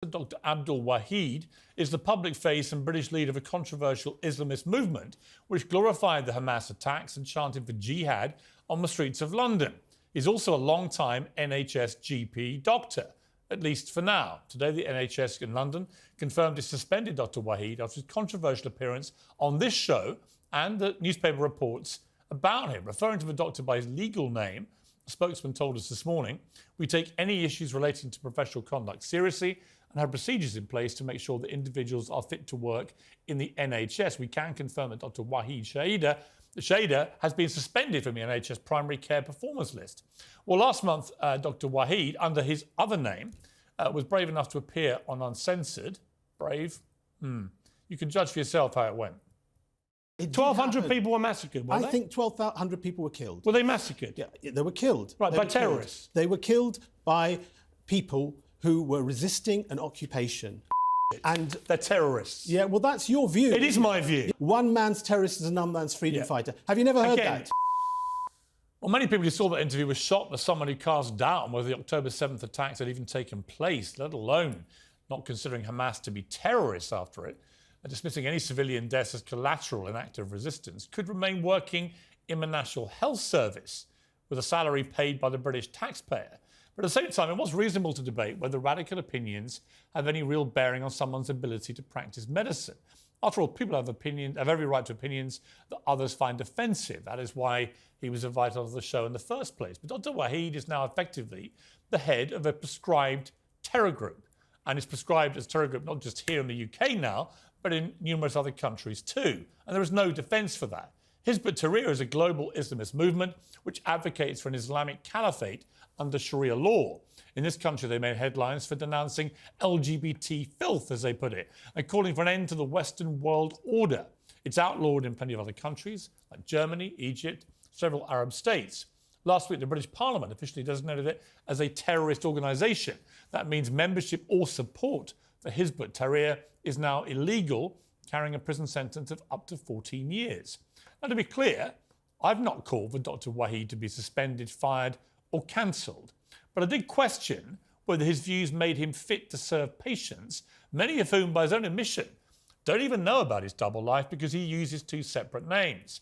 Dr. Abdul Wahid is the public face and British leader of a controversial Islamist movement which glorified the Hamas attacks and chanted for Jihad on the streets of London. He's also a long-time NHS GP doctor, at least for now. Today, the NHS in London confirmed it suspended Dr. Wahid after his controversial appearance on this show and the newspaper reports about him. Referring to the doctor by his legal name, a spokesman told us this morning, "We take any issues relating to professional conduct seriously and have procedures in place to make sure that individuals are fit to work in the NHS. We can confirm that Dr. Wahid Shaida has been suspended from the NHS primary care performers list." Well, last month, Dr. Wahid, under his other name, was brave enough to appear on Uncensored. Brave? You can judge for yourself how it went. 1,200 people were massacred, weren't they? I think 1,200 people were killed. Were they massacred? Yeah, they were killed. Right, by terrorists? They were killed by people who were resisting an occupation. And they're terrorists. Yeah, well, that's your view. It is my view. One man's terrorist is another man's freedom fighter. Have you never heard that? Well, many people who saw that interview were shocked as someone who cast doubt on whether the October 7th attacks had even taken place, let alone not considering Hamas to be terrorists after it, and dismissing any civilian deaths as collateral in act of resistance, could remain working in the National Health Service with a salary paid by the British taxpayer. But at the same time, it was reasonable to debate whether radical opinions have any real bearing on someone's ability to practice medicine. After all, people have every right to opinions that others find offensive. That is why he was invited onto the show in the first place. But Dr. Wahid is now effectively the head of a prescribed terror group, and is prescribed as a terror group not just here in the UK now, but in numerous other countries too. And there is no defence for that. Hizb ut-Tahrir is a global Islamist movement which advocates for an Islamic caliphate under Sharia law. In this country, they made headlines for denouncing LGBT filth, as they put it, and calling for an end to the Western world order. It's outlawed in plenty of other countries, like Germany, Egypt, several Arab states. Last week, the British Parliament officially designated it as a terrorist organisation. That means membership or support for Hizb ut-Tahrir is now illegal, carrying a prison sentence of up to 14 years. Now, to be clear, I've not called for Dr. Wahid to be suspended, fired or cancelled, but I did question whether his views made him fit to serve patients, many of whom, by his own admission, don't even know about his double life because he uses two separate names.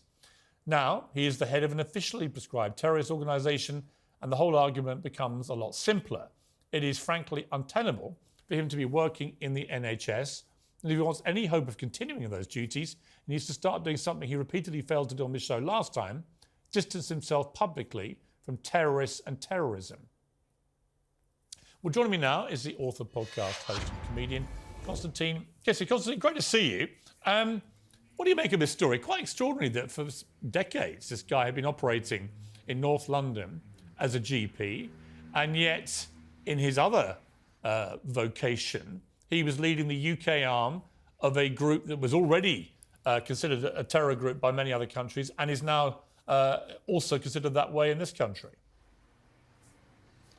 Now, he is the head of an officially prescribed terrorist organisation, and the whole argument becomes a lot simpler. It is frankly untenable for him to be working in the NHS, and if he wants any hope of continuing in those duties, he needs to start doing something he repeatedly failed to do on this show last time: distance himself publicly from terrorists and terrorism. Well, joining me now is the author, podcast, host and comedian, Constantine. Yes, Constantine, great to see you. What do you make of this story? Quite extraordinary that for decades this guy had been operating in North London as a GP, and yet in his other vocation, he was leading the UK arm of a group that was already considered a terror group by many other countries and is now also considered that way in this country.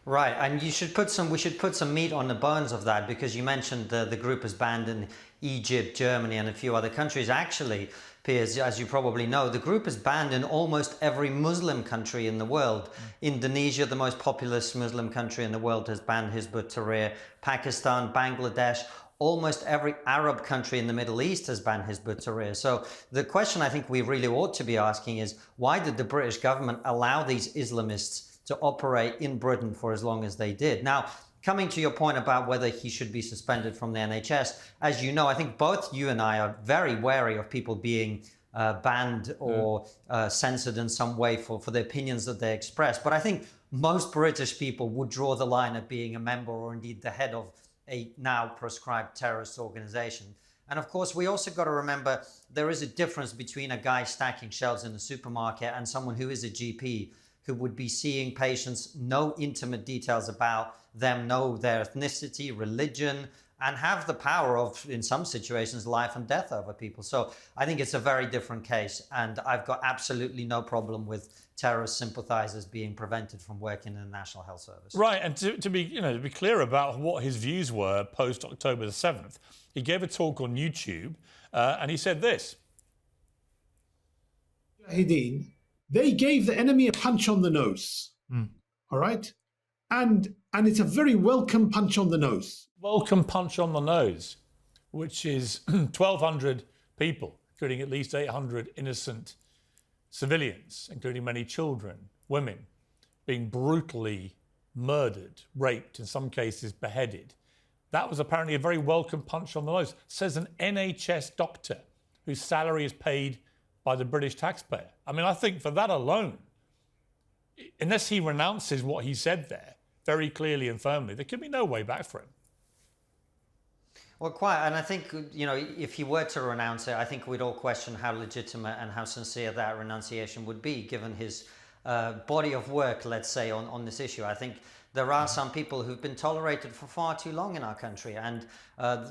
Right, and we should put some meat on the bones of that, because you mentioned the group is banned in Egypt, Germany and a few other countries. Actually, Piers, as you probably know, the group is banned in almost every Muslim country in the world. Indonesia, the most populous Muslim country in the world, has banned Hizb ut-Tahrir. Pakistan, Bangladesh, almost every Arab country in the Middle East has banned Hizb ut-Tahrir. So the question I think we really ought to be asking is, why did the British government allow these Islamists to operate in Britain for as long as they did? Now, coming to your point about whether he should be suspended from the NHS, as you know, I think both you and I are very wary of people being banned or censored in some way for the opinions that they express. But I think most British people would draw the line at being a member or indeed the head of a now prescribed terrorist organization. And of course, we also got to remember there is a difference between a guy stacking shelves in a supermarket and someone who is a GP, who would be seeing patients, know intimate details about them, know their ethnicity, religion, and have the power of, in some situations, life and death over people. So I think it's a very different case, and I've got absolutely no problem with terrorist sympathizers being prevented from working in the National Health Service. Right, and to be clear about what his views were post October the 7th, he gave a talk on YouTube, and he said this. They gave the enemy a punch on the nose, all right? And And it's a very welcome punch on the nose. Welcome punch on the nose, which is 1,200 people, including at least 800 innocent civilians, including many children, women, being brutally murdered, raped, in some cases beheaded. That was apparently a very welcome punch on the nose, says an NHS doctor whose salary is paid by the British taxpayer. I mean, I think for that alone, unless he renounces what he said there very clearly and firmly, there could be no way back for him. Well, quite, and I think, you know, if he were to renounce it, I think we'd all question how legitimate and how sincere that renunciation would be, given his body of work, let's say, on this issue. I think there are some people who've been tolerated for far too long in our country, and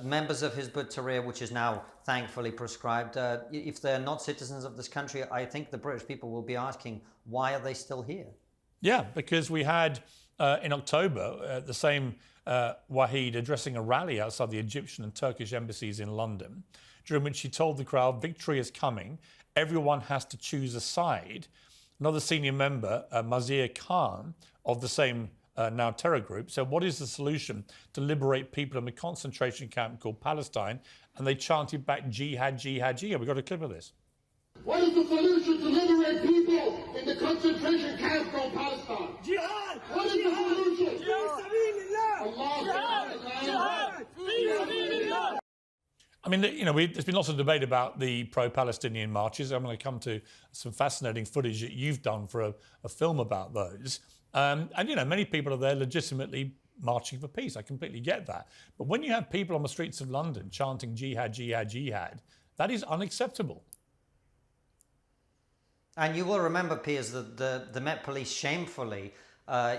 members of Hizb ut-Tahrir, which is now thankfully prescribed, if they're not citizens of this country, I think the British people will be asking, why are they still here? Yeah, because we had in October the same Wahid addressing a rally outside the Egyptian and Turkish embassies in London, during which he told the crowd, victory is coming, everyone has to choose a side. Another senior member, Mazir Khan, of the same now terror group, said, what is the solution to liberate people in a concentration camp called Palestine? And they chanted back, Jihad, Jihad, Jihad. We've got a clip of this. What is the solution to liberate people in the concentration camp called Palestine? Jihad! What is the solution? Jihad! I mean, you know, there's been lots of debate about the pro-Palestinian marches. I'm going to come to some fascinating footage that you've done for a film about those. And, you know, many people are there legitimately marching for peace. I completely get that. But when you have people on the streets of London chanting Jihad, Jihad, Jihad, that is unacceptable. And you will remember, Piers, that the Met Police shamefully,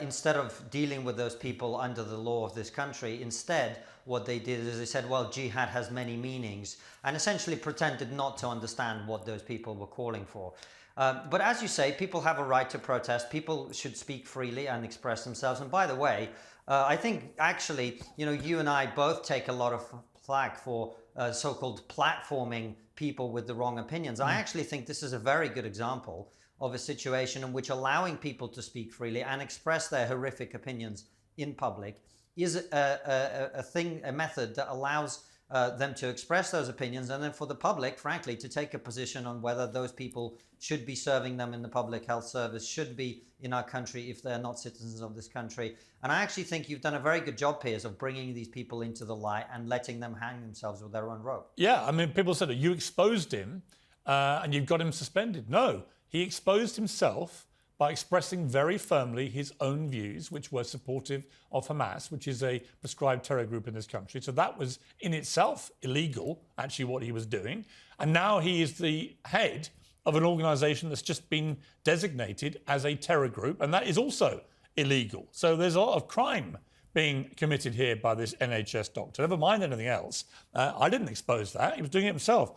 instead of dealing with those people under the law of this country, instead what they did is they said, well, jihad has many meanings, and essentially pretended not to understand what those people were calling for. But as you say, people have a right to protest. People should speak freely and express themselves. And by the way, I think actually, you know, you and I both take a lot of flack for so-called platforming people with the wrong opinions. I actually think this is a very good example of a situation in which allowing people to speak freely and express their horrific opinions in public is a method that allows them to express those opinions, and then for the public, frankly, to take a position on whether those people should be serving them in the public health service, should be in our country if they're not citizens of this country. And I actually think you've done a very good job, Piers, of bringing these people into the light and letting them hang themselves with their own rope. Yeah, I mean, people said that you exposed him and you've got him suspended. No, he exposed himself by expressing very firmly his own views, which were supportive of Hamas, which is a prescribed terror group in this country. So that was in itself illegal, actually, what he was doing. And now he is the head of an organisation that's just been designated as a terror group, and that is also illegal. So there's a lot of crime being committed here by this NHS doctor. Never mind anything else. I didn't expose that. He was doing it himself.